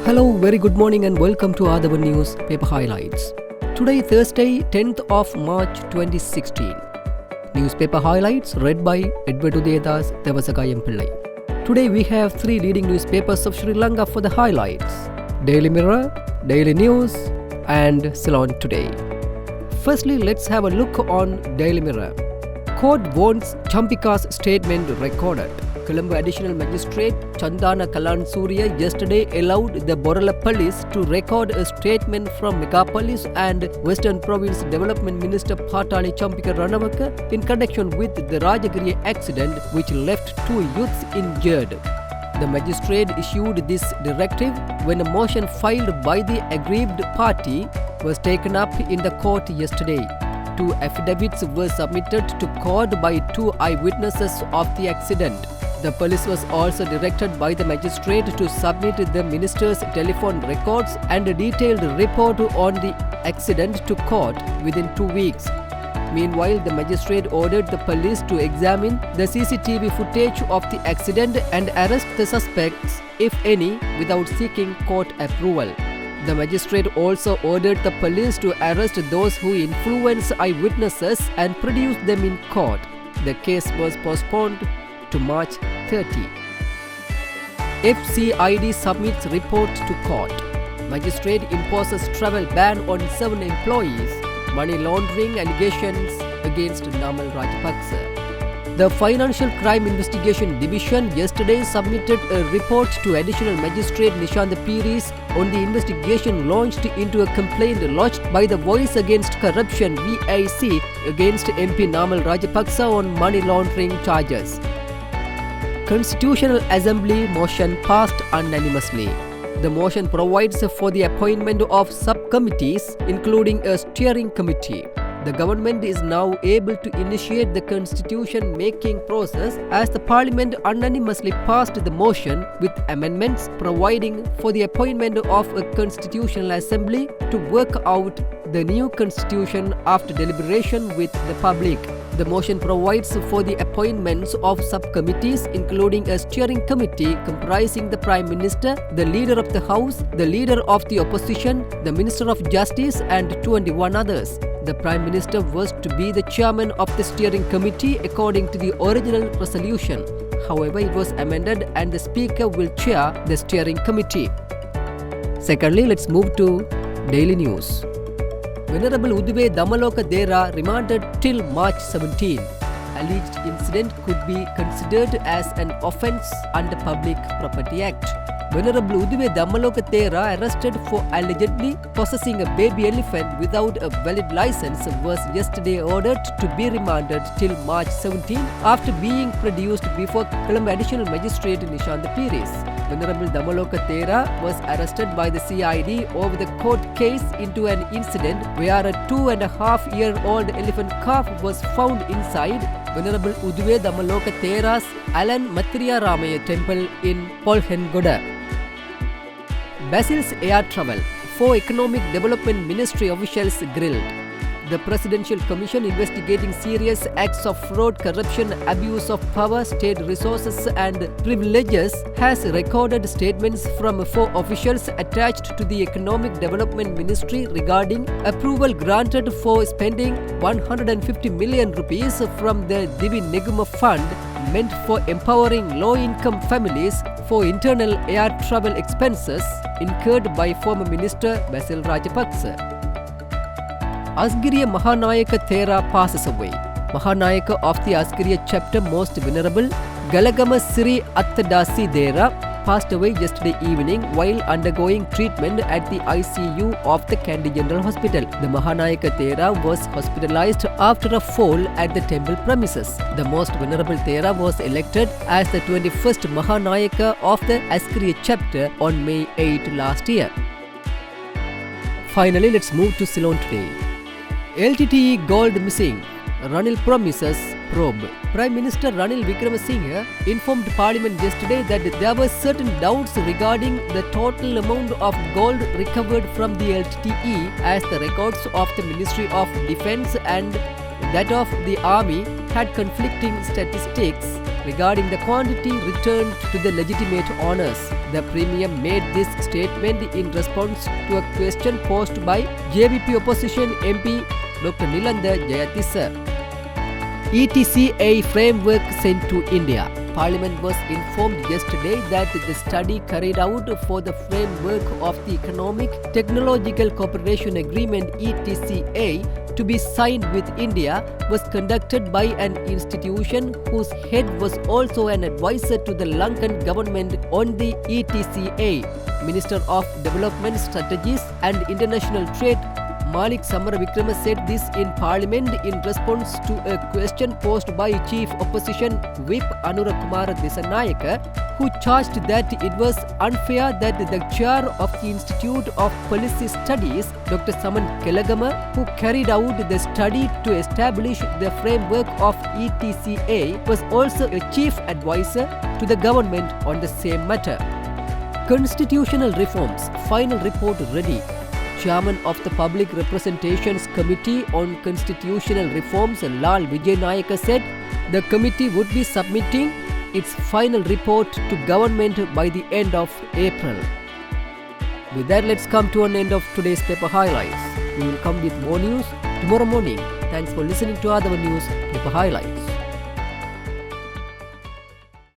Hello, very good morning and welcome to Athavan News Paper Highlights. Today, Thursday, 10th of March 2016. Newspaper highlights read by Edward Udedas Devasakayam Pillai. Today we have three leading newspapers of Sri Lanka for the highlights: Daily Mirror, Daily News and Ceylon Today. Firstly, let's have a look on Daily Mirror. Court wants Champika's statement recorded. Colombo Additional Magistrate Chandana Kalansurya yesterday allowed the Borala Police to record a statement from Megapolis and Western Province Development Minister Patali Champika Ranawaka in connection with the Rajagiri accident which left two youths injured. The magistrate issued this directive when a motion filed by the aggrieved party was taken up in the court yesterday. Two affidavits were submitted to court by two eyewitnesses of the accident. The police was also directed by the magistrate to submit the minister's telephone records and a detailed report on the accident to court within 2 weeks. Meanwhile, the magistrate ordered the police to examine the CCTV footage of the accident and arrest the suspects, if any, without seeking court approval. The magistrate also ordered the police to arrest those who influence eyewitnesses and produce them in court. The case was postponed to March 30. FCID submits report to court. Magistrate imposes travel ban on 7 employees. Money laundering allegations against Namal Rajapaksa. The Financial Crime Investigation Division yesterday submitted a report to Additional Magistrate Nishantha Piris on the investigation launched into a complaint lodged by the Voice Against Corruption VAC against MP Namal Rajapaksa on money laundering charges. Constitutional Assembly motion passed unanimously. The motion provides for the appointment of subcommittees, including a steering committee. The government is now able to initiate the constitution-making process as the parliament unanimously passed the motion with amendments providing for the appointment of a constitutional assembly to work out the new constitution after deliberation with the public. The motion provides for the appointments of subcommittees, including a steering committee comprising the Prime Minister, the Leader of the House, the Leader of the Opposition, the Minister of Justice and 21 others. The Prime Minister was to be the chairman of the steering committee according to the original resolution. However, it was amended and the Speaker will chair the steering committee. Secondly, let's move to Daily News. Venerable Uduwe Damaloka Dera remanded till March 17. Alleged incident could be considered as an offence under Public Property Act. Venerable Uduwe Damaloka Dera, arrested for allegedly possessing a baby elephant without a valid license, was yesterday ordered to be remanded till March 17 after being produced before Colombo Additional Magistrate Nishantha Piris. Venerable Damaloka Dera was arrested by the CID over the court case into an incident where a 2.5-year-old elephant calf was found inside Venerable Uduwe Damaloka Dera's Alan Mathiriya Ramaya temple in Polhengoda. Basil's air travel. 4 Economic Development Ministry officials grilled. The Presidential Commission investigating serious acts of fraud, corruption, abuse of power, state resources and privileges has recorded statements from 4 officials attached to the Economic Development Ministry regarding approval granted for spending 150 million rupees from the Divi Neguma Fund meant for empowering low-income families for internal air travel expenses incurred by former Minister Basil Rajapaksa. Asgiriya Mahanayaka Thera passes away. Mahanayaka of the Asgiriya chapter, Most Venerable Galagama Siri Attadasi Thera, passed away yesterday evening while undergoing treatment at the ICU of the Kandy General Hospital. The Mahanayaka Thera was hospitalized after a fall at the temple premises. The Most Venerable Thera was elected as the 21st Mahanayaka of the Asgiriya chapter on May 8 last year. Finally, let's move to Ceylon Today. LTTE gold missing. Ranil promises probe. Prime Minister Ranil Wickremesinghe informed Parliament yesterday that there were certain doubts regarding the total amount of gold recovered from the LTTE, as the records of the Ministry of Defence and that of the Army had conflicting statistics regarding the quantity returned to the legitimate owners. The Premier made this statement in response to a question posed by JVP opposition MP Dr. Nilanda Jayatissa. ETCA framework sent to India. Parliament was informed yesterday that the study carried out for the framework of the Economic Technological Cooperation Agreement ETCA to be signed with India was conducted by an institution whose head was also an advisor to the Lankan government on the ETCA. Minister of Development Strategies and International Trade Malik Samaravikrama said this in Parliament in response to a question posed by Chief Opposition Whip Anurakumara Dissanayaka, who charged that it was unfair that the chair of the Institute of Policy Studies, Dr. Saman Kelagama, who carried out the study to establish the framework of ETCA, was also a chief advisor to the government on the same matter. Constitutional reforms, final report ready. Chairman of the Public Representations Committee on Constitutional Reforms, Lal Vijay Nayaka, said the committee would be submitting its final report to government by the end of April. With that, let's come to an end of today's paper highlights. We will come with more news tomorrow morning. Thanks for listening to Athavan News Paper Highlights.